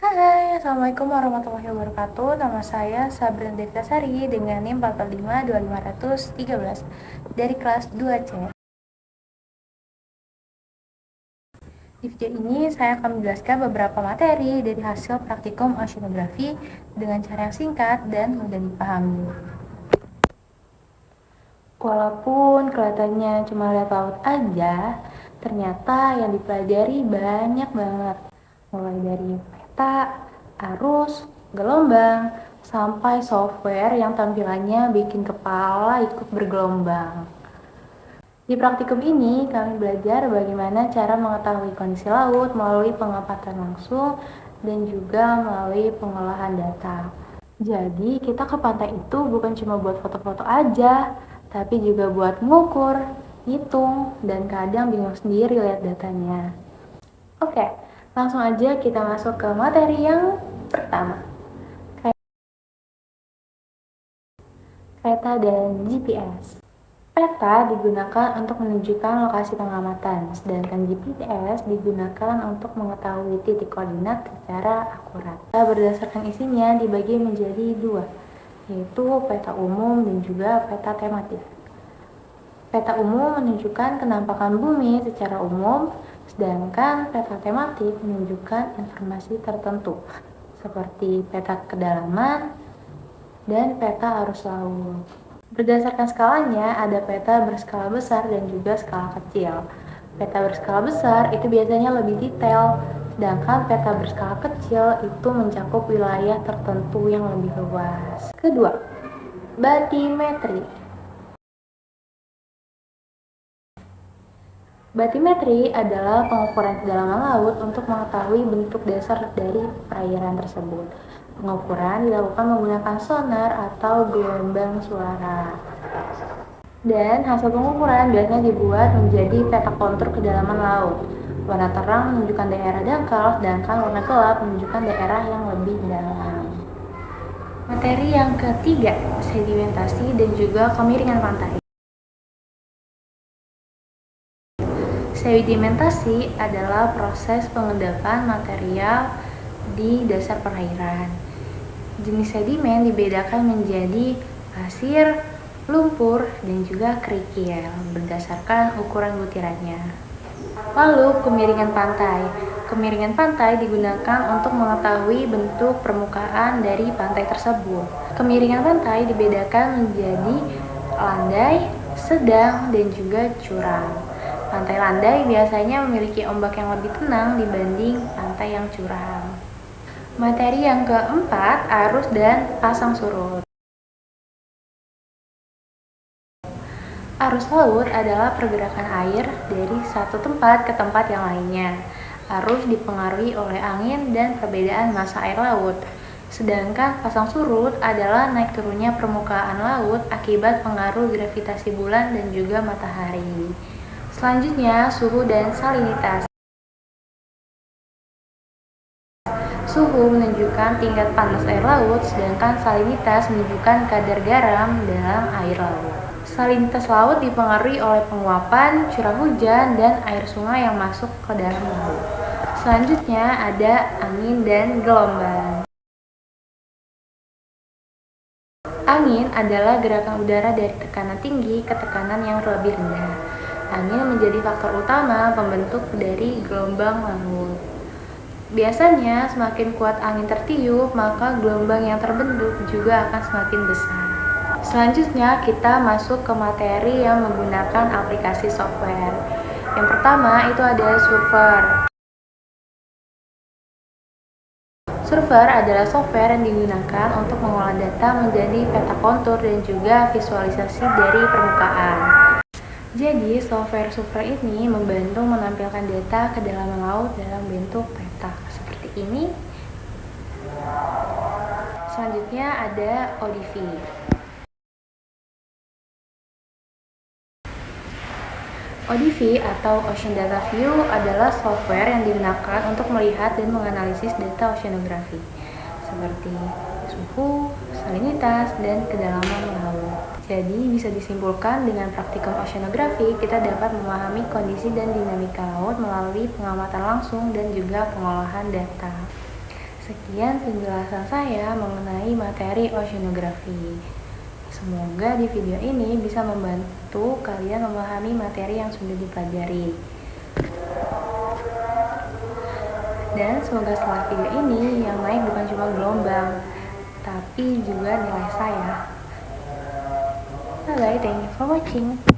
Hai, Assalamualaikum warahmatullahi wabarakatuh. Nama saya Sabrina Devtasari dengan NIM 4525513 dari kelas 2C. Di video ini saya akan menjelaskan beberapa materi dari hasil praktikum oceanografi dengan cara yang singkat dan mudah dipahami. Walaupun kelihatannya cuma lihat laut aja, ternyata yang dipelajari banyak banget. Mulai dari peta, arus, gelombang, sampai software yang tampilannya bikin kepala ikut bergelombang. Di praktikum ini, kami belajar bagaimana cara mengetahui kondisi laut melalui pengamatan langsung dan juga melalui pengolahan data. Jadi, kita ke pantai itu bukan cuma buat foto-foto aja, tapi juga buat ngukur, hitung, dan kadang bingung sendiri lihat datanya. Oke, langsung aja kita masuk ke materi yang pertama. Peta dan GPS. Peta digunakan untuk menunjukkan lokasi pengamatan, sedangkan GPS digunakan untuk mengetahui titik koordinat secara akurat. Berdasarkan isinya dibagi menjadi dua, yaitu peta umum dan juga peta tematik. Peta umum menunjukkan kenampakan bumi secara umum, sedangkan peta tematik menunjukkan informasi tertentu, seperti peta kedalaman dan peta arus laut. Berdasarkan skalanya, ada peta berskala besar dan juga skala kecil. Peta berskala besar itu biasanya lebih detail, sedangkan peta berskala kecil itu mencakup wilayah tertentu yang lebih luas. Kedua, batimetri. Batimetri adalah pengukuran kedalaman laut untuk mengetahui bentuk dasar dari perairan tersebut. Pengukuran dilakukan menggunakan sonar atau gelombang suara. Dan hasil pengukuran biasanya dibuat menjadi peta kontur kedalaman laut. Warna terang menunjukkan daerah dangkal, sedangkan warna gelap menunjukkan daerah yang lebih dalam. Materi yang ketiga, sedimentasi dan juga kemiringan pantai. Sedimentasi adalah proses pengendapan material di dasar perairan. Jenis sedimen dibedakan menjadi pasir, lumpur, dan juga kerikil berdasarkan ukuran butirannya. Lalu, kemiringan pantai. Kemiringan pantai digunakan untuk mengetahui bentuk permukaan dari pantai tersebut. Kemiringan pantai dibedakan menjadi landai, sedang, dan juga curam. Pantai landai biasanya memiliki ombak yang lebih tenang dibanding pantai yang curam. Materi yang keempat, arus dan pasang surut. Arus laut adalah pergerakan air dari satu tempat ke tempat yang lainnya. Arus dipengaruhi oleh angin dan perbedaan massa air laut. Sedangkan pasang surut adalah naik turunnya permukaan laut akibat pengaruh gravitasi bulan dan juga matahari. Selanjutnya, suhu dan salinitas. Suhu menunjukkan tingkat panas air laut, sedangkan salinitas menunjukkan kadar garam dalam air laut. Salinitas laut dipengaruhi oleh penguapan, curah hujan, dan air sungai yang masuk ke dalam laut. Selanjutnya ada angin dan gelombang. Angin adalah gerakan udara dari tekanan tinggi ke tekanan yang lebih rendah. Angin menjadi faktor utama pembentuk dari gelombang laut. Biasanya semakin kuat angin tertiup, maka gelombang yang terbentuk juga akan semakin besar. Selanjutnya kita masuk ke materi yang menggunakan aplikasi software. Yang pertama itu ada Surfer. Surfer adalah software yang digunakan untuk mengolah data menjadi peta kontur dan juga visualisasi dari permukaan. Jadi, software Surfer ini membantu menampilkan data kedalaman laut dalam bentuk peta seperti ini. Selanjutnya ada ODV. ODV atau Ocean Data View adalah software yang digunakan untuk melihat dan menganalisis data oceanografi seperti suhu, salinitas, dan kedalaman laut. Jadi bisa disimpulkan dengan praktikum oceanografi kita dapat memahami kondisi dan dinamika laut melalui pengamatan langsung dan juga pengolahan data. Sekian penjelasan saya mengenai materi oceanografi. Semoga di video ini bisa membantu kalian memahami materi yang sudah dipelajari. Dan semoga setelah video ini yang naik bukan cuma gelombang, tapi juga nilai saya. Bye, thank you for watching.